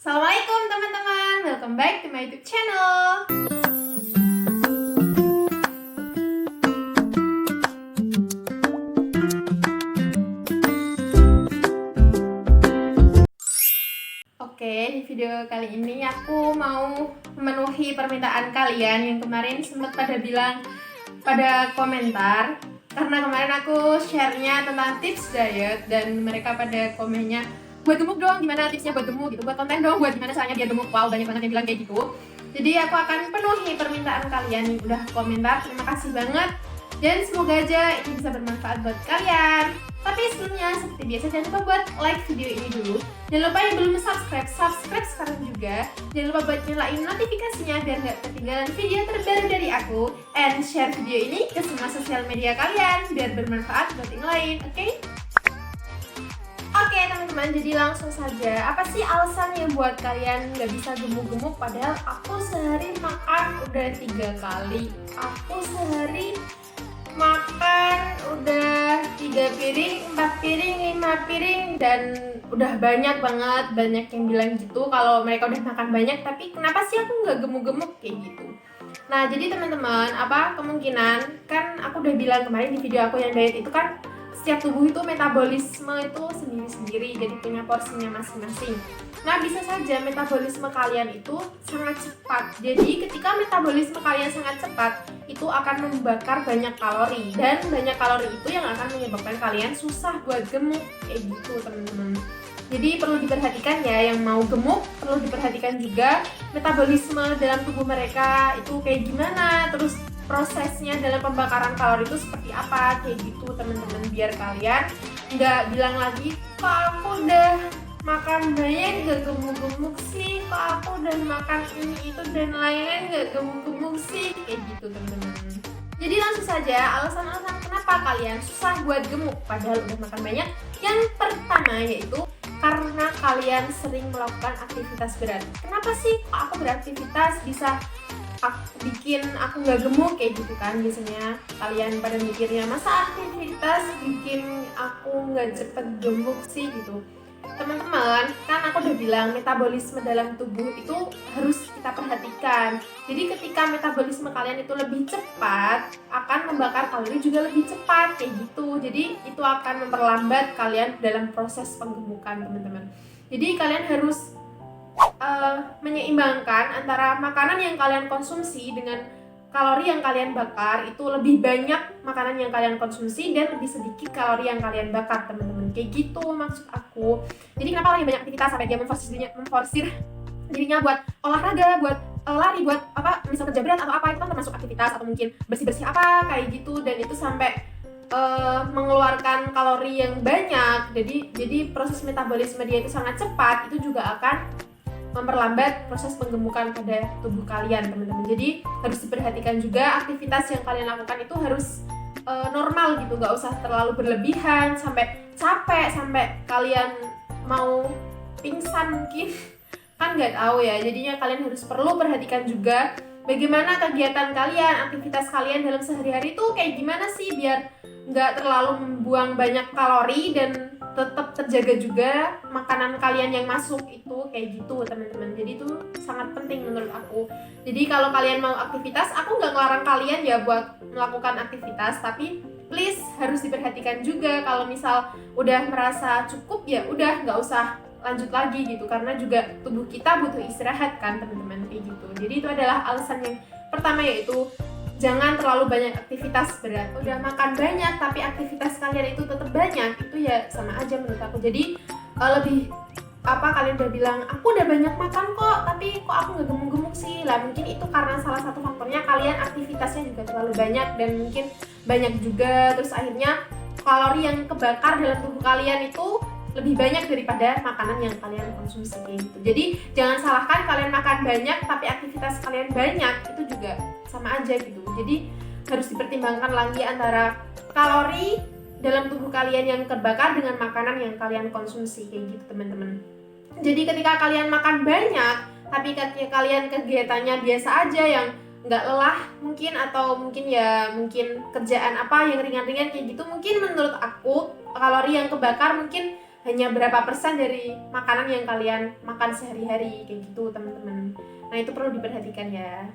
Assalamualaikum teman-teman, welcome back to my YouTube channel. Oke, di video kali ini aku mau memenuhi permintaan kalian yang kemarin sempat pada bilang pada komentar. Karena kemarin aku share-nya tentang tips diet dan mereka pada komennya, buat gemuk dong, gimana tipsnya buat gemuk gitu, buat konten dong, buat gimana caranya biar gemuk. Wow, banyak banget yang bilang kayak gitu. Jadi aku akan penuhi permintaan kalian yang udah komentar, terima kasih banget. Dan semoga aja ini bisa bermanfaat buat kalian. Tapi sebelumnya, seperti biasa jangan lupa buat like video ini dulu. Jangan lupa yang belum subscribe sekarang juga. Jangan lupa buat nyalain notifikasinya biar gak ketinggalan video terbaru dari aku. And share video ini ke semua sosial media kalian biar bermanfaat buat yang lain, oke? Oke teman-teman, jadi langsung saja. Apa sih alasan yang buat kalian gak bisa gemuk-gemuk? Padahal aku sehari makan udah 3 kali. Aku sehari makan udah 3 piring, 4 piring, 5 piring, dan udah banyak banget. Banyak yang bilang gitu kalau mereka udah makan banyak, tapi kenapa sih aku nggak gemuk-gemuk kayak gitu. Nah jadi teman-teman, kemungkinan kan aku udah bilang kemarin di video aku yang diet itu kan setiap tubuh itu metabolisme itu sendiri-sendiri, jadi punya porsinya masing-masing. Nah bisa saja metabolisme kalian itu sangat cepat. Jadi ketika metabolisme kalian sangat cepat, itu akan membakar banyak kalori, dan banyak kalori itu yang akan menyebabkan kalian susah buat gemuk kayak gitu teman-teman. Jadi perlu diperhatikan ya, yang mau gemuk perlu diperhatikan juga metabolisme dalam tubuh mereka itu kayak gimana, terus prosesnya dalam pembakaran kalori itu seperti apa kayak gitu teman-teman, biar kalian nggak bilang lagi kok aku udah makan banyak gak gemuk-gemuk sih, kok aku udah makan ini itu dan lain-lain gak gemuk-gemuk sih kayak gitu teman-teman. Jadi langsung saja alasan-alasan kenapa kalian susah buat gemuk padahal udah makan banyak. Yang pertama yaitu karena kalian sering melakukan aktivitas berat. Kenapa sih kok aku beraktivitas bisa bikin aku nggak gemuk kayak gitu kan? Biasanya kalian pada mikirnya masa aktivitas bikin aku nggak cepet gemuk sih gitu. Teman-teman, kan aku udah bilang metabolisme dalam tubuh itu harus kita perhatikan. Jadi ketika metabolisme kalian itu lebih cepat, akan membakar kalori juga lebih cepat kayak gitu. Jadi itu akan memperlambat kalian dalam proses penggemukan teman-teman. Jadi kalian harus menyeimbangkan antara makanan yang kalian konsumsi dengan kalori yang kalian bakar. Itu lebih banyak makanan yang kalian konsumsi dan lebih sedikit kalori yang kalian bakar teman-teman, kayak gitu maksud aku. Jadi kenapa lagi banyak aktivitas sampai dia memforsir dirinya buat olahraga, buat lari, buat misal kerja berat atau apa, itu kan termasuk aktivitas, atau mungkin bersih-bersih apa kayak gitu, dan itu sampai mengeluarkan kalori yang banyak. Jadi proses metabolisme dia itu sangat cepat, itu juga akan memperlambat proses penggemukan pada tubuh kalian teman-teman. Jadi harus diperhatikan juga aktivitas yang kalian lakukan itu harus normal gitu, gak usah terlalu berlebihan sampai capek, sampai kalian mau pingsan mungkin kan nggak tahu ya. Jadinya kalian harus perlu perhatikan juga bagaimana kegiatan kalian, aktivitas kalian dalam sehari-hari itu kayak gimana sih, biar nggak terlalu membuang banyak kalori dan tetap terjaga juga makanan kalian yang masuk itu kayak gitu teman-teman. Jadi itu sangat penting menurut aku. Jadi kalau kalian mau aktivitas, aku nggak ngelarang kalian ya buat melakukan aktivitas, tapi please harus diperhatikan juga. Kalau misal udah merasa cukup ya udah nggak usah lanjut lagi gitu, karena juga tubuh kita butuh istirahat kan teman-teman kayak gitu. Jadi itu adalah alasan yang pertama, yaitu jangan terlalu banyak aktivitas berat. Udah makan banyak tapi aktivitas kalian itu tetap banyak, itu ya sama aja menurut aku. Jadi lebih kalian udah bilang aku udah banyak makan kok tapi kok aku nggak gemuk-gemuk sih, lah mungkin itu karena salah satu faktornya kalian aktivitasnya juga terlalu banyak dan mungkin banyak juga, terus akhirnya kalori yang kebakar dalam tubuh kalian itu lebih banyak daripada makanan yang kalian konsumsi gitu. Jadi jangan salahkan kalian makan banyak tapi aktivitas kalian banyak, itu juga sama aja gitu. Jadi harus dipertimbangkan lagi antara kalori dalam tubuh kalian yang terbakar dengan makanan yang kalian konsumsi kayak gitu teman-teman. Jadi ketika kalian makan banyak tapi ketika kalian kegiatannya biasa aja yang nggak lelah mungkin, atau mungkin kerjaan apa yang ringan-ringan kayak gitu, mungkin menurut aku kalori yang kebakar mungkin hanya berapa persen dari makanan yang kalian makan sehari-hari kayak gitu teman-teman. Nah itu perlu diperhatikan ya.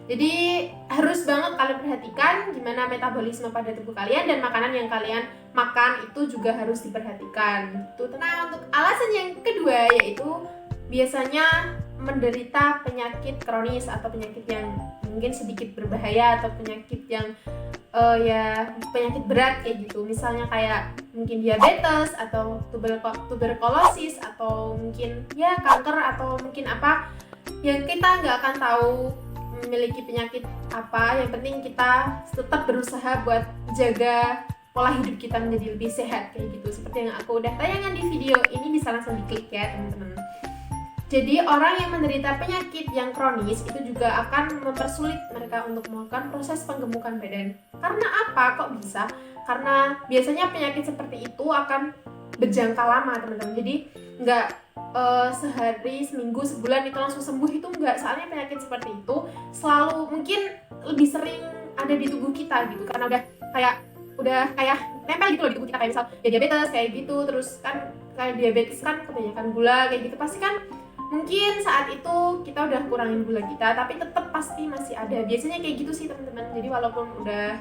Jadi harus banget kalian perhatikan gimana metabolisme pada tubuh kalian, dan makanan yang kalian makan itu juga harus diperhatikan gitu. Nah untuk alasan yang kedua yaitu biasanya menderita penyakit kronis atau penyakit yang mungkin sedikit berbahaya atau penyakit yang ya penyakit berat kayak gitu, misalnya kayak mungkin diabetes atau tuberkulosis atau mungkin ya kanker atau mungkin apa yang kita nggak akan tahu memiliki penyakit apa. Yang penting kita tetap berusaha buat jaga pola hidup kita menjadi lebih sehat kayak gitu, seperti yang aku udah tayangkan di video ini, bisa langsung diklik ya teman-teman. Jadi orang yang menderita penyakit yang kronis itu juga akan mempersulit mereka untuk melakukan proses penggemukan badan. Karena apa? Kok bisa? Karena biasanya penyakit seperti itu akan berjangka lama teman-teman. Jadi nggak sehari, seminggu, sebulan itu langsung sembuh, itu nggak. Soalnya penyakit seperti itu selalu mungkin lebih sering ada di tubuh kita gitu, karena udah kayak nempel gitu loh di tubuh kita, kayak misal ya diabetes kayak gitu. Terus kan kayak diabetes kan kebanyakan gula kayak gitu, pasti kan mungkin saat itu kita udah kurangin gula kita, tapi tetap pasti masih ada. Biasanya kayak gitu sih teman-teman. Jadi walaupun udah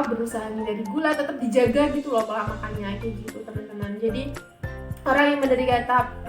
berusaha menghindari gula, tetap dijaga gitu loh pola makannya kayak gitu teman-teman. Jadi orang yang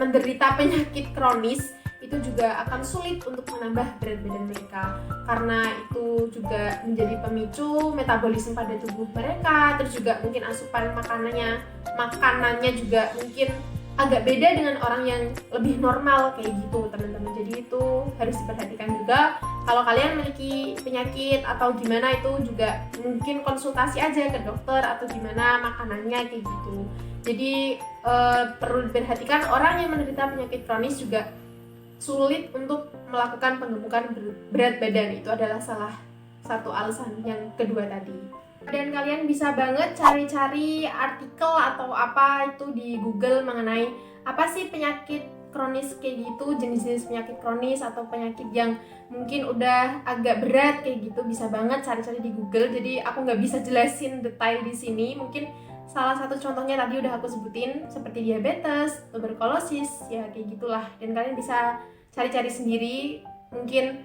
menderita penyakit kronis itu juga akan sulit untuk menambah berat badan mereka, karena itu juga menjadi pemicu metabolisme pada tubuh mereka. Terus juga mungkin asupan makanannya juga mungkin agak beda dengan orang yang lebih normal kayak gitu teman-teman. Jadi itu harus diperhatikan juga. Kalau kalian memiliki penyakit atau gimana, itu juga mungkin konsultasi aja ke dokter atau gimana makanannya kayak gitu. Jadi perlu diperhatikan, orang yang menderita penyakit kronis juga sulit untuk melakukan penggemukan berat badan. Itu adalah salah satu alasan yang kedua tadi. Dan kalian bisa banget cari-cari artikel atau apa itu di Google mengenai apa sih penyakit kronis kayak gitu, jenis-jenis penyakit kronis atau penyakit yang mungkin udah agak berat kayak gitu. Bisa banget cari-cari di Google. Jadi aku nggak bisa jelasin detail di sini. Mungkin salah satu contohnya tadi udah aku sebutin, seperti diabetes, tuberkulosis, ya kayak gitulah. Dan kalian bisa cari-cari sendiri. Mungkin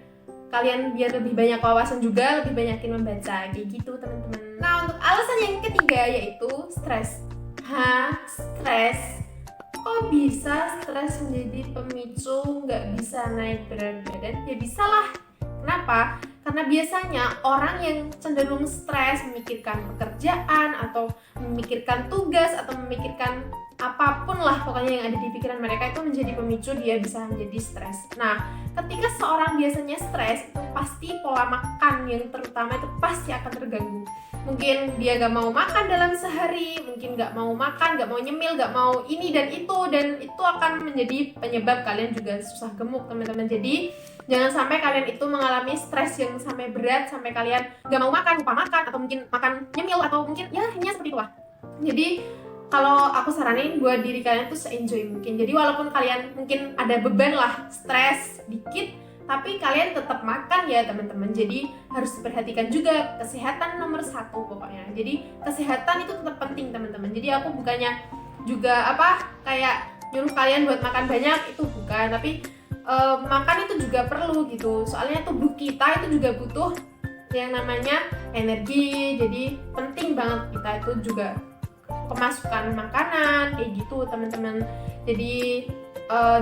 kalian biar lebih banyak wawasan juga, lebih banyakin membaca kayak gitu teman-teman. Nah untuk alasan yang ketiga yaitu stres. Stres? Kok bisa stres menjadi pemicu nggak bisa naik berat badan? Ya bisa lah. Kenapa? Karena biasanya orang yang cenderung stres, memikirkan pekerjaan atau memikirkan tugas atau memikirkan apapun lah pokoknya yang ada di pikiran mereka, itu menjadi pemicu dia bisa menjadi stres. Nah, ketika seorang biasanya stres, itu pasti pola makan yang terutama itu pasti akan terganggu. Mungkin dia gak mau makan dalam sehari, mungkin gak mau makan, gak mau nyemil, gak mau ini dan itu akan menjadi penyebab kalian juga susah gemuk teman-teman. Jadi jangan sampai kalian itu mengalami stres yang sampai berat, sampai kalian gak mau makan, lupa makan, atau mungkin makan nyemil, atau mungkin ya hanya seperti itulah. Jadi kalau aku saranin buat diri kalian tuh se-enjoy mungkin. Jadi walaupun kalian mungkin ada beban lah, stres dikit, tapi kalian tetap makan ya teman-teman. Jadi harus diperhatikan juga, kesehatan nomor 1 pokoknya. Jadi kesehatan itu tetap penting teman-teman. Jadi aku bukannya juga kayak nyuruh kalian buat makan banyak, itu bukan. Tapi makan itu juga perlu gitu. Soalnya tubuh kita itu juga butuh yang namanya energi. Jadi penting banget kita itu juga pemasukan makanan kayak gitu teman-teman. Jadi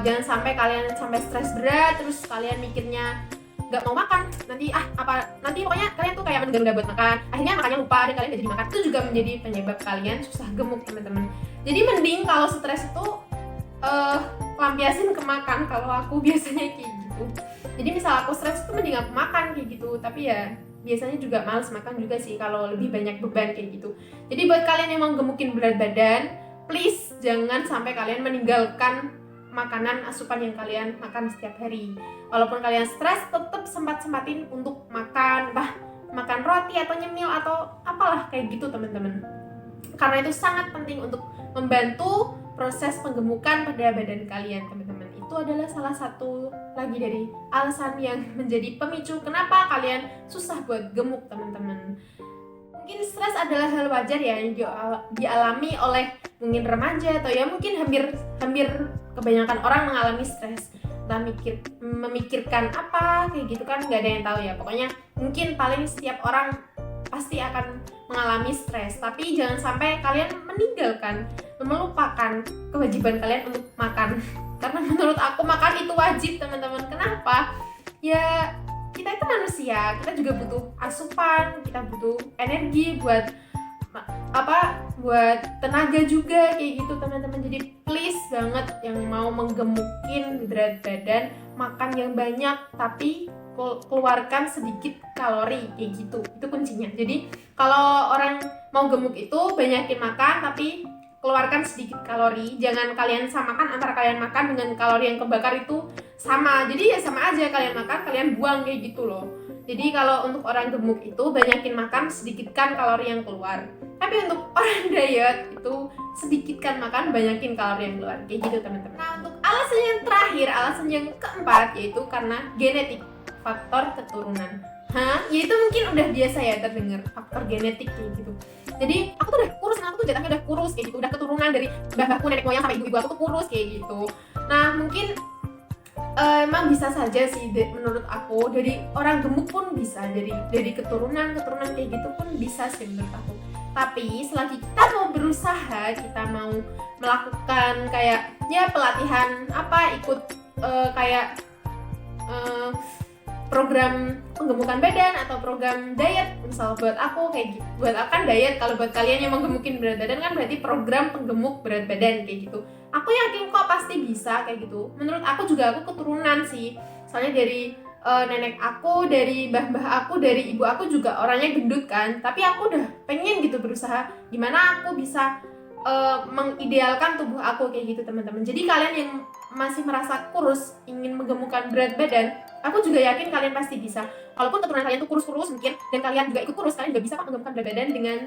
jangan sampai kalian sampai stres berat terus kalian mikirnya nggak mau makan, nanti pokoknya kalian tuh kayak menunda buat makan, akhirnya makannya lupa dan kalian nggak jadi makan. Itu juga menjadi penyebab kalian susah gemuk teman-teman. Jadi mending kalau stres itu lampiasin ke makan. Kalau aku biasanya kayak gitu. Jadi misal aku stres itu mending aku makan kayak gitu. Tapi ya biasanya juga males makan juga sih kalau lebih banyak beban kayak gitu. Jadi buat kalian yang mau gemukin berat badan, please jangan sampai kalian meninggalkan makanan asupan yang kalian makan setiap hari. Walaupun kalian stres, tetap sempatin untuk makan roti atau nyemil atau apalah kayak gitu teman-teman. Karena itu sangat penting untuk membantu proses penggemukan pada badan kalian teman-teman. Itu adalah salah satu lagi dari alasan yang menjadi pemicu kenapa kalian susah buat gemuk teman-teman. mungkin stres adalah hal wajar ya yang dialami oleh mungkin remaja, atau ya mungkin hampir kebanyakan orang mengalami stres. Entah memikirkan apa kayak gitu kan, nggak ada yang tahu ya. Pokoknya mungkin paling setiap orang pasti akan mengalami stres, tapi jangan sampai kalian melupakan kewajiban kalian untuk makan. Karena menurut aku makan itu wajib, teman-teman. Kenapa? Ya kita itu manusia, kita juga butuh asupan, kita butuh energi buat tenaga juga kayak gitu, teman-teman. Jadi please banget yang mau menggemukin berat badan, makan yang banyak tapi keluarkan sedikit kalori kayak gitu. Itu kuncinya. Jadi kalau orang mau gemuk itu banyakin makan tapi keluarkan sedikit kalori. Jangan kalian samakan antara kalian makan dengan kalori yang kebakar itu sama. Jadi ya sama aja, kalian makan kalian buang kayak gitu loh. Jadi kalau untuk orang gemuk itu banyakin makan, sedikitkan kalori yang keluar. Tapi untuk orang diet itu sedikitkan makan, banyakin kalori yang keluar kayak gitu, teman-teman. Nah, untuk alasan yang terakhir, alasan yang keempat, yaitu karena genetik, faktor keturunan. Ya itu mungkin udah biasa ya terdengar, faktor genetik kayak gitu. Jadi aku tuh udah kurus, aku tuh jatahnya udah kurus kayak gitu, udah keturunan dari mbah-mbahku, nenek moyang sampai ibu-ibu aku tuh kurus kayak gitu. Nah mungkin emang bisa saja sih menurut aku, dari orang gemuk pun bisa, dari keturunan kayak gitu pun bisa sih menurut aku. Tapi selagi kita mau berusaha, kita mau melakukan kayak ya pelatihan ikut kayak program penggemukan badan atau program diet, misal buat aku kayak gitu, buat akan diet. Kalau buat kalian yang mau gemukin berat badan kan berarti program penggemuk berat badan kayak gitu. Aku yakin kok pasti bisa kayak gitu. Menurut aku juga, aku keturunan sih, soalnya dari nenek aku, dari mbah aku, dari ibu aku juga orangnya gendut kan. Tapi aku udah pengen gitu berusaha gimana aku bisa mengidealkan tubuh aku kayak gitu, teman-teman. Jadi kalian yang masih merasa kurus, ingin menggemukkan berat badan, aku juga yakin kalian pasti bisa. Walaupun keturunan kalian tuh kurus-kurus mungkin, dan kalian juga ikut kurus, kalian juga bisa menggemukkan berat badan dengan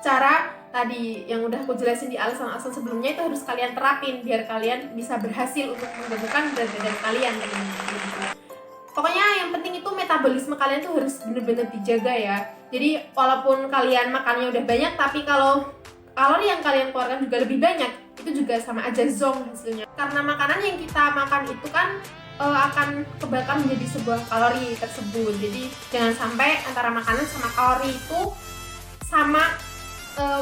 cara tadi yang udah aku jelasin di alasan-alasan sebelumnya. Itu harus kalian terapin biar kalian bisa berhasil untuk menggemukkan berat badan kalian, teman-teman. Pokoknya yang penting itu metabolisme kalian tuh harus bener-bener dijaga ya. Jadi walaupun kalian makannya udah banyak, tapi kalau kalori yang kalian keluarkan juga lebih banyak, itu juga sama aja zonk hasilnya. Karena makanan yang kita makan itu kan akan kebakar menjadi sebuah kalori tersebut. Jadi jangan sampai antara makanan sama kalori itu sama,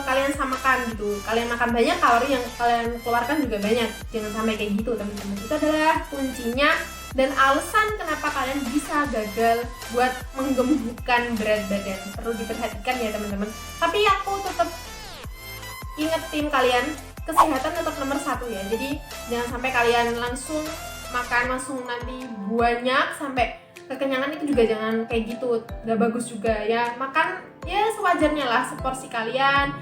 kalian samakan gitu. Kalian makan banyak, kalori yang kalian keluarkan juga banyak. Jangan sampai kayak gitu, teman-teman. Itu adalah kuncinya dan alasan kenapa kalian bisa gagal buat menggemukkan berat badan. Perlu diperhatikan ya, teman-teman. Tapi aku tetap ingetin kalian, kesehatan tetap nomor 1 ya. Jadi jangan sampai kalian langsung makan nanti banyak sampai kekenyangan. Itu juga jangan kayak gitu, gak bagus juga ya. Makan ya sewajarnya lah, seporsi kalian,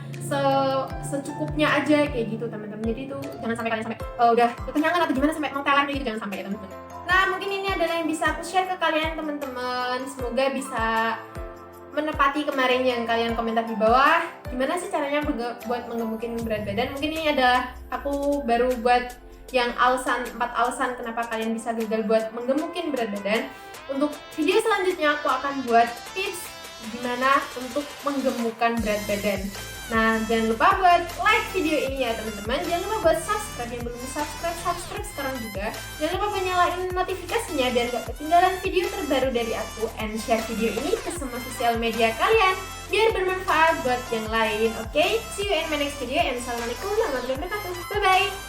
secukupnya aja kayak gitu, teman-teman. Jadi itu jangan sampai kalian sampai udah kekenyangan atau gimana sampai mau telan kayak gitu, jangan sampai ya, teman-teman. Nah mungkin ini adalah yang bisa aku share ke kalian, teman-teman. Semoga bisa menepati kemarin yang kalian komentar di bawah, gimana sih caranya buat menggemukin berat badan. Mungkin ini adalah aku baru buat yang 4 alasan kenapa kalian bisa gagal buat menggemukin berat badan. Untuk video selanjutnya aku akan buat tips gimana untuk menggemukkan berat badan. Nah jangan lupa buat like video ini ya, teman-teman. Jangan lupa buat subscribe, yang belum subscribe sekarang juga. Jangan lupa buat nyalain notifikasinya biar gak ketinggalan video terbaru dari aku. And share video ini ke semua sosial media kalian biar bermanfaat buat yang lain. Oke, see you in my next video and assalamualaikum warahmatullahi wabarakatuh. Bye bye.